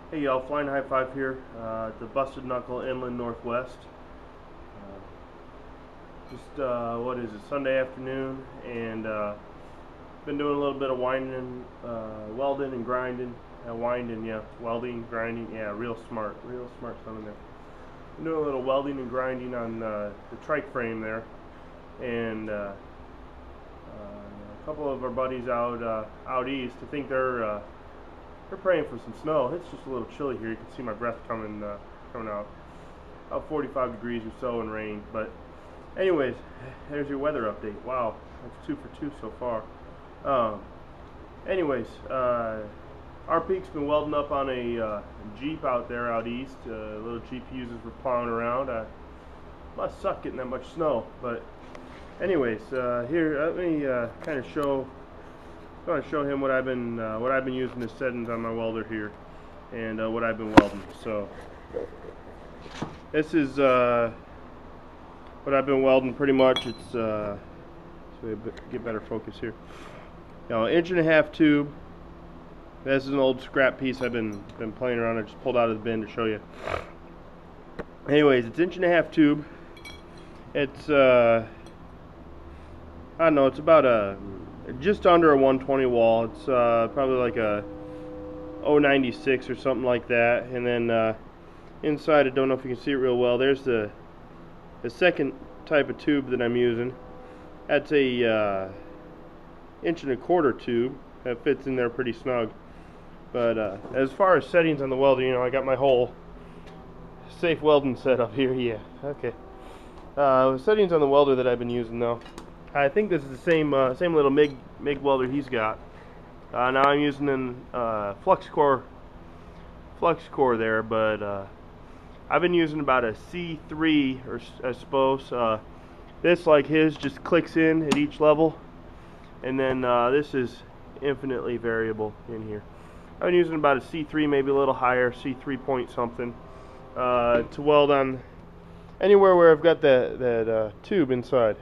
Hey y'all, Flying High Five here, at the Busted Knuckle Inland Northwest. What is it, Sunday afternoon, and been doing a little bit of winding, welding and grinding. Winding, yeah, welding, grinding, yeah, real smart son in there. Been doing a little welding and grinding on the trike frame there, and a couple of our buddies out east. I think they're praying for some snow. It's just a little chilly here. You can see my breath coming out. About 45 degrees or so and rain. But anyways, there's your weather update. Wow, that's 2 for 2 so far. Anyways, our peak's been welding up on a Jeep out there out east. Little Jeep he uses for plowing around. Must suck getting that much snow. But anyways, here let me kind of show. I want to show him what I've been using as settings on my welder here, and what I've been welding. So this is what I've been welding pretty much. It's so we get better focus here. Now, 1.5-inch tube. This is an old scrap piece I've been playing around. I just pulled out of the bin to show you. Anyways, it's 1.5-inch tube. It's I don't know. It's about just under a 120 wall. It's probably like a 096 or something like that. And then inside, I don't know if you can see it real well. There's the second type of tube that I'm using. That's a 1.25-inch tube that fits in there pretty snug. But as far as settings on the welder, you know, I got my whole safe welding setup here. Yeah, okay. Settings on the welder that I've been using though. I think this is the same little MIG welder he's got. Now I'm using an flux core there, but I've been using about a C3, or I suppose. This, like his, just clicks in at each level, and then this is infinitely variable in here. I've been using about a C3, maybe a little higher, C3 point something, to weld on anywhere where I've got that tube inside.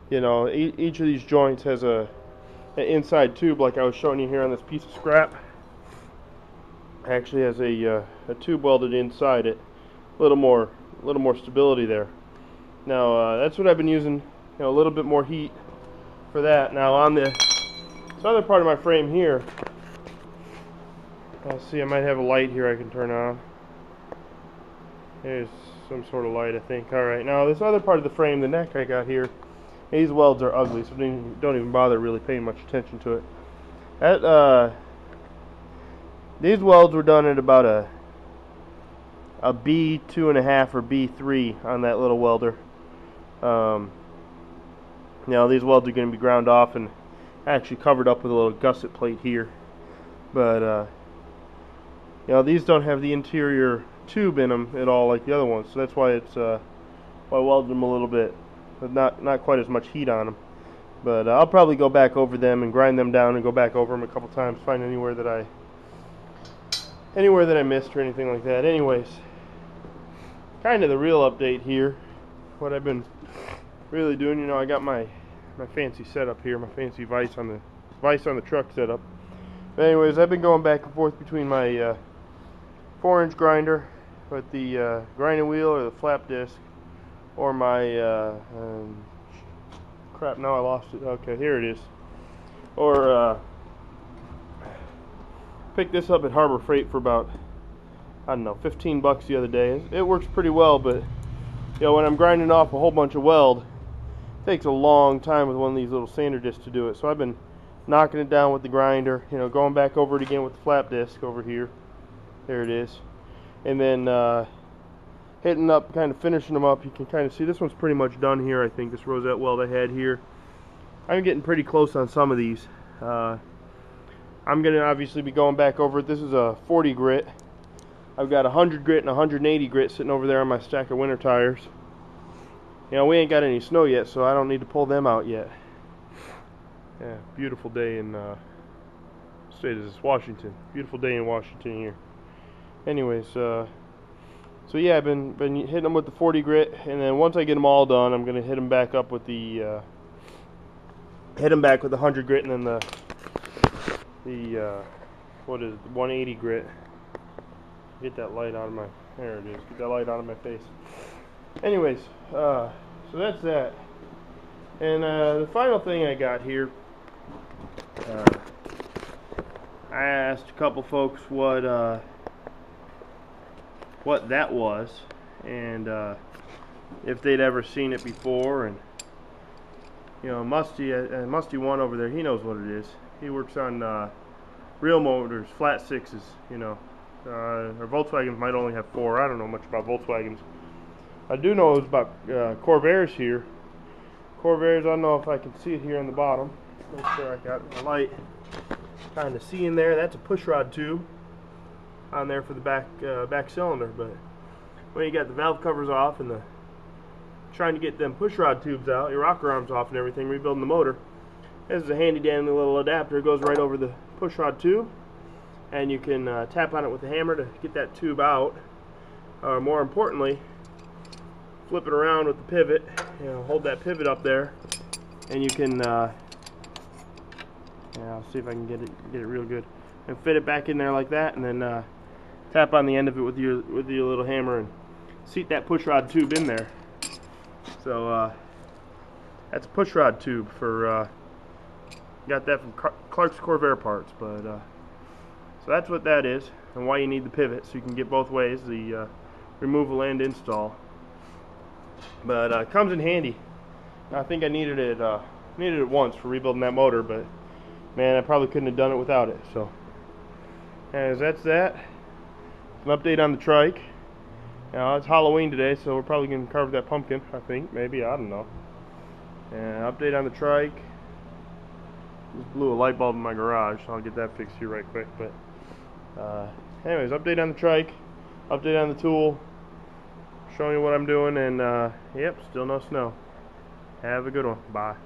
You know, each of these joints has an inside tube, like I was showing you here on this piece of scrap. Actually has a tube welded inside it. A little more stability there. Now that's what I've been using. You know, a little bit more heat for that. Now on this other part of my frame here, let's see, I might have a light here I can turn on. There's some sort of light, I think. All right. Now this other part of the frame, the neck I got here. These welds are ugly, so don't even bother really paying much attention to it. These welds were done at about a B2.5 or B3 on that little welder. Now these welds are going to be ground off and actually covered up with a little gusset plate here. But you know, these don't have the interior tube in them at all like the other ones, so that's why why I welded them a little bit. But not quite as much heat on them. But I'll probably go back over them and grind them down and go back over them a couple times, find anywhere that I missed or anything like that. Anyways, kind of the real update here. What I've been really doing, you know, I got my fancy setup here, my fancy vise on the truck setup. But anyways, I've been going back and forth between my 4-inch grinder with the grinding wheel or the flap disc, or my crap, now I lost it. Okay, here it is. Or picked this up at Harbor Freight for about, I don't know, 15 bucks the other day. It works pretty well, but you know, when I'm grinding off a whole bunch of weld, it takes a long time with one of these little sander discs to do it. So I've been knocking it down with the grinder, you know, going back over it again with the flap disc over here. There it is. And then hitting up, kind of finishing them up. You can kind of see this one's pretty much done here, I think, this rosette weld I had here. I'm getting pretty close on some of these. I'm going to obviously be going back over it. This is a 40 grit. I've got a 100 grit and a 180 grit sitting over there on my stack of winter tires. You know, we ain't got any snow yet, so I don't need to pull them out yet. Yeah, beautiful day in state is this, Washington. Beautiful day in Washington here. Anyways, so yeah, I've been hitting them with the 40 grit, and then once I get them all done, I'm gonna hit them back up with the 100 grit, and then the what is it, the 180 grit. Get that light out of my, there it is, get that light out of my face. Anyways, so that's that. And the final thing I got here, I asked a couple folks what that was, and if they'd ever seen it before. And you know, Musty One over there, he knows what it is. He works on real motors, flat sixes, you know. Our Volkswagens might only have 4. I don't know much about Volkswagens. I do know about Corvairs here. Corvairs, I don't know if I can see it here on the bottom. Make sure I got my light kind of see in there. That's a pushrod tube on there for the back cylinder. But when you got the valve covers off and trying to get them pushrod tubes out, your rocker arms off and everything, rebuilding the motor, this is a handy dandy little adapter. It goes right over the pushrod tube, and you can tap on it with a hammer to get that tube out. More importantly, flip it around with the pivot. You know, hold that pivot up there, and you can. Yeah, I'll see if I can get it real good, and fit it back in there like that, and then tap on the end of it with your little hammer and seat that pushrod tube in there. So that's a pushrod tube for. Got that from Clark's Corvair parts, but so that's what that is, and why you need the pivot, so you can get both ways, the removal and install. But it comes in handy. I think I needed it once for rebuilding that motor, but man, I probably couldn't have done it without it. So, as that's that. An update on the trike. Now it's Halloween today, so we're probably gonna carve that pumpkin. I think, maybe, I don't know. And update on the trike. Just blew a light bulb in my garage, so I'll get that fixed here right quick. But anyways, update on the trike, update on the tool, showing you what I'm doing, and yep, still no snow. Have a good one. Bye.